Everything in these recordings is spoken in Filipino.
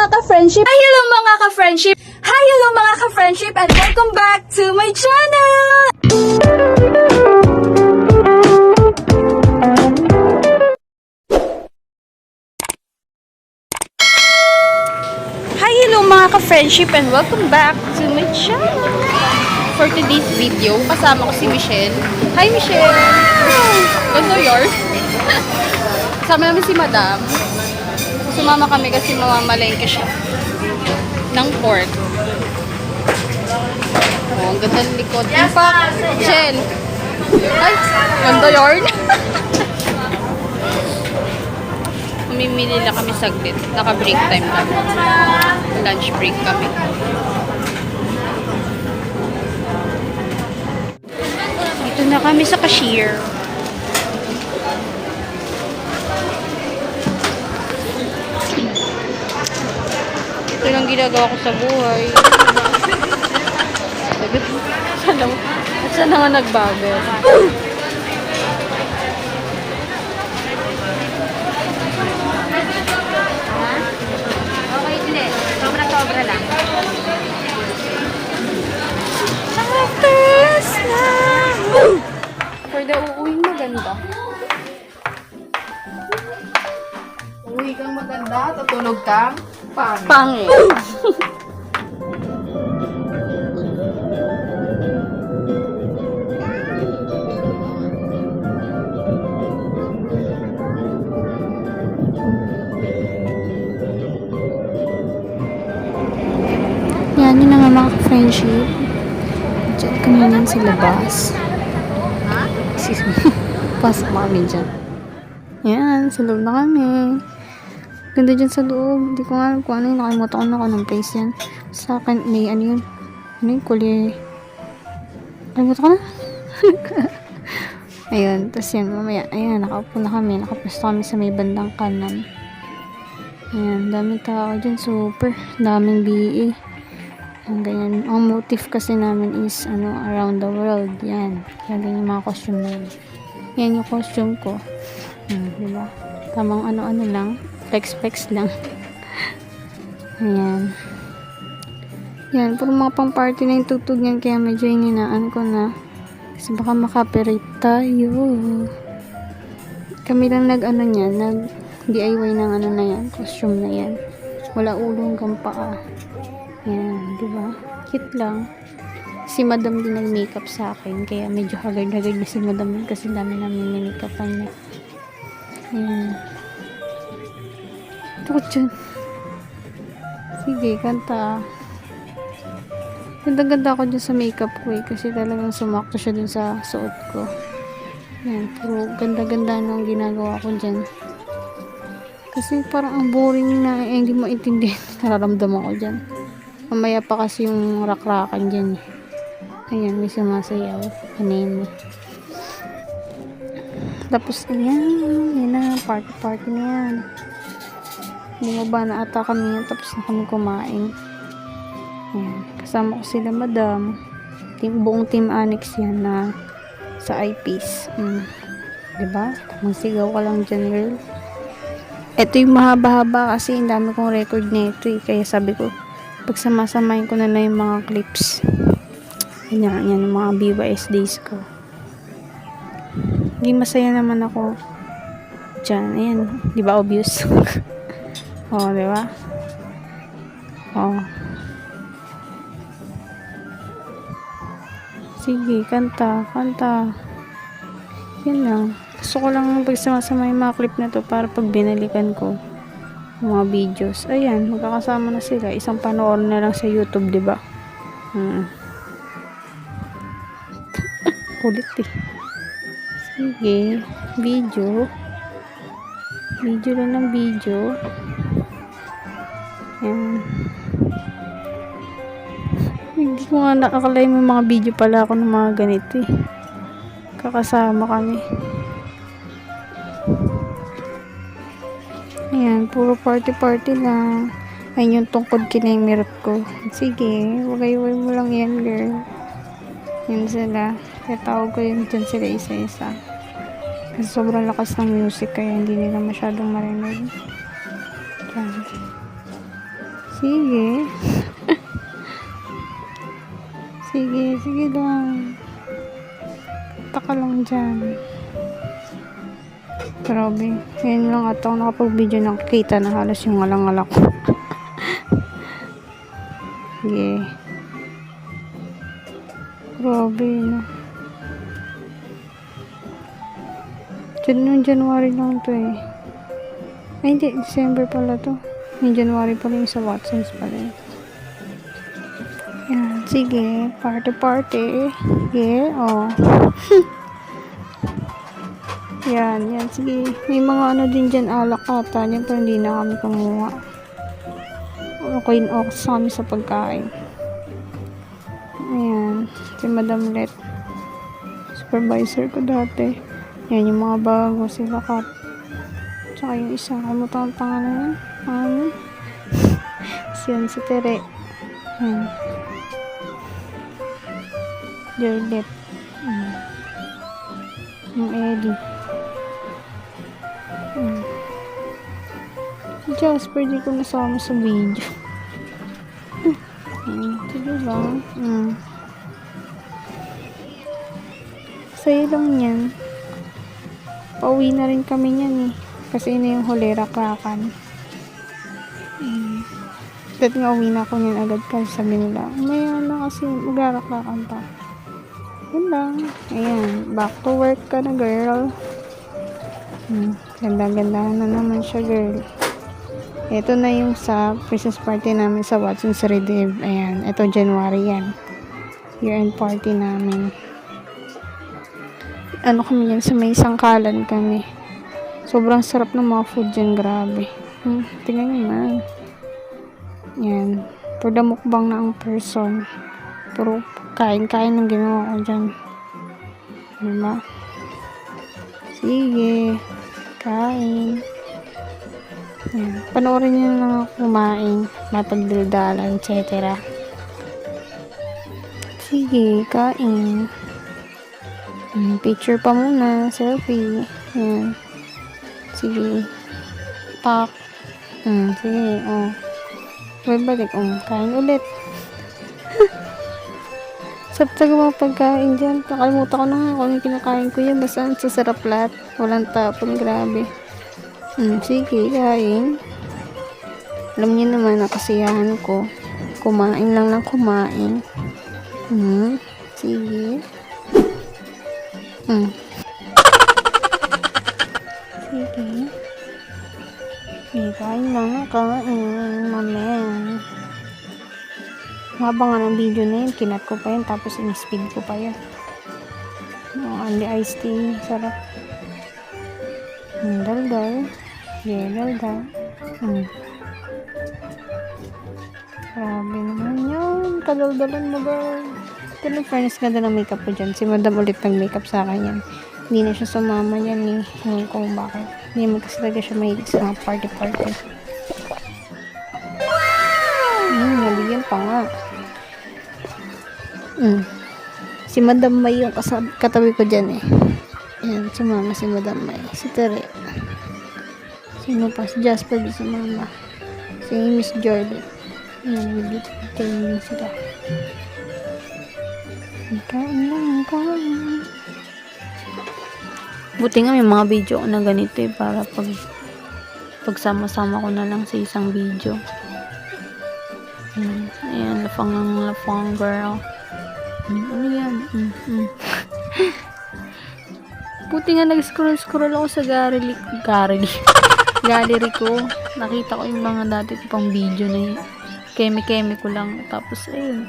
ka-friendship! Hi, hello mga ka-friendship! Hi, hello mga ka-friendship! And welcome back to my channel! Hi, hello mga ka-friendship! And welcome back to my channel! For today's video, kasama ko si Michelle. Hi, Michelle! Ganda yun! Kasama namin si Madam. Sumama kami kasi mamamalengke siya ng pork. Oh, ang ganda ng likod. In fact, Michelle. Ay, ganda yarn. Mamimili na kami saglit. Naka-break time kami. Lunch break kami. Dito na kami sa cashier. Ito lang ginagawa ko sa buhay. Saan naman nagbago? Okay, hindi. Sobra-sobra lang. Tapos na! For the uuwing maganda. Uwi kang maganda, tutulog kang pangit. Pangit. Yan, yun na nga mga friendship. Diyan kami yan sa labas. Pasok kami dyan. Yan, sa loob na kami. Ganda dyan sa loob. Hindi ko nga alam kung ano yun. Nakalimutan ko na ako ng place yan. Sa akin, may ano yun. Ano yun? Kulay. Nakalimutan ko na. Ayun. Tapos yan, mamaya. Ayan, nakaupo na kami. Nakapusto kami sa may bandang kanan. Ayan, daming tao dyan. Super. Daming BE. Ang ganyan. Ang motif kasi namin is, around the world. Yan. Kaya ganyan yung mga costume na yun. Yan yung costume ko. Diba? Tamang ano-ano lang. Flex lang. Ayan. Yan. Puro mga pang party na yung tutug yan. Kaya medyo ininaan ko na. Kasi baka makapirate tayo. Kami lang nag DIY ng na yan. Costume na yan. Wala ulo hanggang paa. Yan. Diba? Cute lang. Si Madam din nag-makeup sa akin. Kaya medyo hagard-hagard na si Madam. Kasi dami namin make-upan niya. Ayan. Takot dyan. Sige, kanta. Ganda-ganda ako dyan sa makeup ko kasi talagang sumakto siya dun sa suot ko. Ayan, pero ganda-ganda nung ginagawa ko dyan. Kasi parang ang boring na hindi mo intindihan. Nararamdaman ko dyan. Mamaya pa kasi yung rakrakan dyan. Ayan, may sumasayaw. Kanina. Tapos, ayan. Yan na, party na yan. Bumaba na ata kami yan. Tapos na kami kumain. Ayan. Kasama ko sila Madam. Buong team annex yan na sa eyepiece. Diba? Magsigaw ka lang dyan, girl. Ito yung mahaba-haba kasi ang dami kong record nito eh. Kaya sabi ko, pagsamasamahin ko na lang yung mga clips. Yan yung mga BYS days ko. Hindi masaya naman ako dyan. Ayan. Di ba obvious? Oh, di ba? Oh. Sige, kanta. Yan lang. Gusto ko lang pagsamasama yung mga clip na to para pag binalikan ko mga videos. Ayan, magkakasama na sila. Isang panoorin na lang sa YouTube, di ba? Kulit eh. Sige, video lang ng video. Ayan. Hindi ko nga nakakalain mo mga video pala ako ng mga ganito eh. Kakasama kami. Ayan, puro party lang. Ayun yung tungkod kinimirot ko. Sige, wagay mo lang yan, girl. Yan sila. Kaya tawag ko yun dyan sila isa-isa. Kasi sobrang lakas ng music kaya hindi nila masyadong marinig. Yan. Sige. Sige lang. Taka lang dyan. Grabe. Ngayon lang at ako nakapag-video nakikita na halos yung alang-alak ko. Sige. Grabe, no. Noong January lang to eh. Ay, hindi. December pala to. Yung January pala yung sa Watsons pala eh. Yan. Sige. Party. Yeah. Oh. Yan. Sige. May mga ano din dyan alak ata. Yan pero hindi na kami kumuha. Okay kami sa pagkain. Ayan. Si Madam Let. Supervisor ko dati. Yan yung mga bago. Sila Kat. Tsaka yung isa. Kamutan ang pangalan yan. Siyan si Tere. Yan. Jordet. Yung Eddie. Si Jasper di ko nasama sa video. Sige lang. Sa'yo lang yan. Pauwi na rin kami niyan eh. Kasi ina yung Holera Krakan. Dahil nga uwi na ako niyan agad kasi sabi nila, maya na kasi maglarakrakan pa. Yun lang. Ayan. Back to work ka na, girl. Ganda-ganda na naman siya, girl. Ito na yung sa Christmas party namin sa Watson's Rediv. Ayan. Ito January yan. Year-end party namin. Ano kami yan, sa may sangkalan kami. Sobrang sarap ng mga food dyan, grabe. Tingnan nyo na. Yan. For the mukbang na ang person. Puro kain-kain ang ginawa ko dyan. Diba? Sige. Kain. Yan. Panoorin nyo lang ako kumain. Mapagdaldalan, etc. Sige. Kain. Picture pa muna. Selfie. Yan. Sige. Pak. Sige. Oh. Balik. Kain ulit. Sabtag mga pagkain dyan. Nakalimutan ko na nga kung yung kinakain ko yan. Basta ang sasarap lahat. Walang tapon. Grabe. Sige. Kain. Alam niyo naman na kasiyahan ko. Kumain lang ng kumain. Sige. Sige. Kain lang. Kain. Mamaya. Habang nga ng video na yun, kinat ko pa yun, tapos in-speed ko pa yun. Only iced tea. Sarap. Daldal. Yeah, daldal. Grabe naman yun. Kadaldalan mo, girl. Pero fairness, ganda ng makeup ko dyan. Si Madam ulit nag-makeup sa akin yan. Hindi na siya sumama yan eh. Ngayon ko bakit. Hindi mo kasi talaga siya mahilig sa mga party-party. Nabigyan pa nga. Si Madam May yung katabi ko dyan eh. Ayan, sumama si Madam May. Si Tere. Sino pa? Si Jasper di sumama. Si Miss Jordan. Ayan, nag-training sila. Kain. Buti nga may mga video ko na ganito eh, para pagsama-sama ko na lang sa isang video. Ayan, lafang girl. Ano yan? Buti nga nag-scroll ako sa gallery ko. Nakita ko yung mga dati ko pang video na yun. Keme ko lang. Tapos ayun,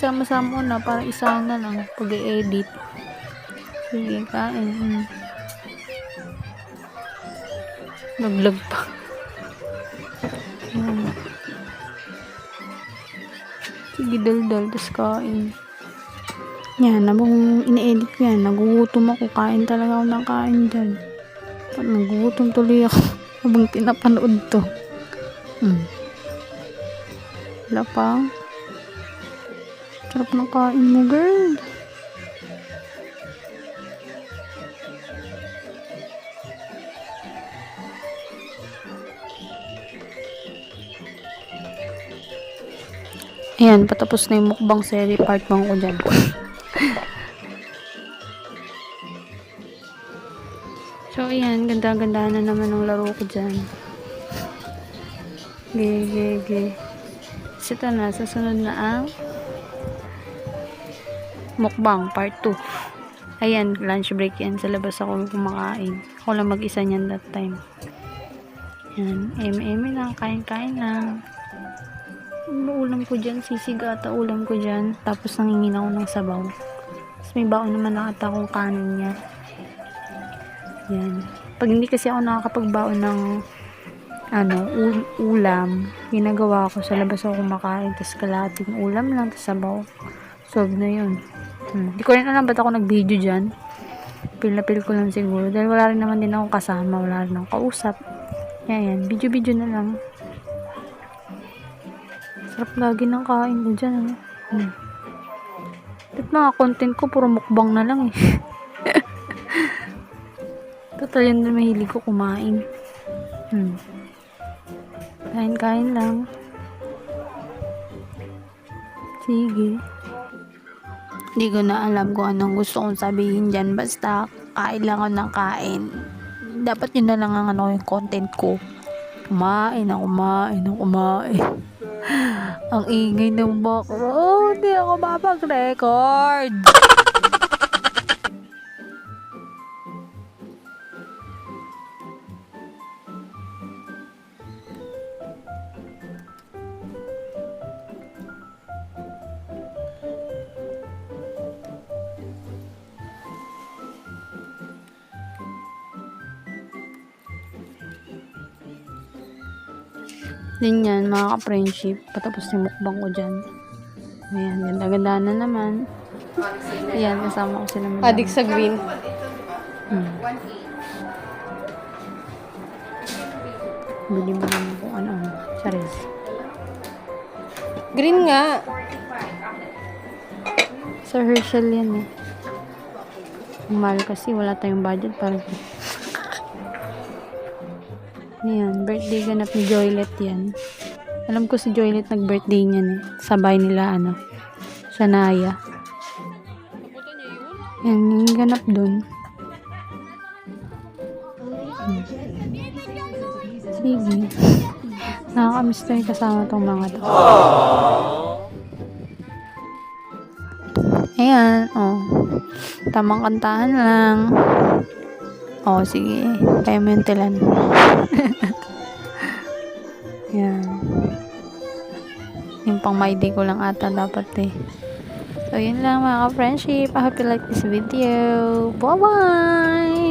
sama-sama ko na para isa na lang pag-edit. Sige, kain. Naglag pa. Sige, dal-dal, tas kain. Yan, nabang ine-edit ko yan. Nagugutom ako. Kain talaga ako ng kain dyan. Nagugutom tuloy ako. Habang pinapanood to. Wala pa. Sarap ng kain mo, girl. Ayan, patapos na yung mukbang series part 1 ko dyan. So, ayan, ganda-ganda na naman ang laro ko dyan. Ge. So, ito na, susunod na ang mukbang part 2. Ayan, lunch break yan. Sa labas ako kumakain. Ako lang mag-isa niyan that time. Ayan, eme lang, kain-kain lang. Ano ulam ko dyan? Sisig ata ulam ko dyan. Tapos nangingin ako ng sabaw. Tapos may baon naman nakata akong kanin niya. Yan. Pag hindi kasi ako nakakapagbaon ng ulam, ginagawa ko sa labas ako kumakain. Tapos kalahating ulam lang, tapos sabaw. Solve na yun. Di ko rin alam ba't ako nag-video dyan. Pil na pil ko lang siguro. Dahil wala rin naman din akong kasama. Wala rin akong kausap. Yan. Video na lang. Sarap lagi ng kain ko dyan. At mga content ko, puro mukbang na lang eh. Total yun na mahilig ko kumain. Kain-kain lang. Sige. Hindi ko na alam kung anong gusto kong sabihin dyan. Basta, kain lang ako ng kain. Dapat yun na lang ang yung content ko. Kumain. Ang ingay ng background. Hindi ako mapag-record. Din yan, mga ka-friendship. Patapos yung mukbang ko dyan. Ayan, ganda-ganda na naman. Ayan, kasama ko sila madam. Adik sa green. Bili mo naman kung ano. Charis. Green nga. Sa Herschel yan eh. Ang mahal kasi, wala tayong budget para Ayan, birthday ganap ni Joylet yan. Alam ko si Joylet nag-birthday niyan eh. Sabay nila Shania. Yan, yung ganap dun. Sige. Nakakamiss na yung kasama tong mga to. Ayan, tamang kantahan lang. Sige. Kaya mo yung tilan. Yan. Yung pang my day ko lang ata dapat eh. So, yun lang mga ka-friendship. I hope you like this video. Bye-bye!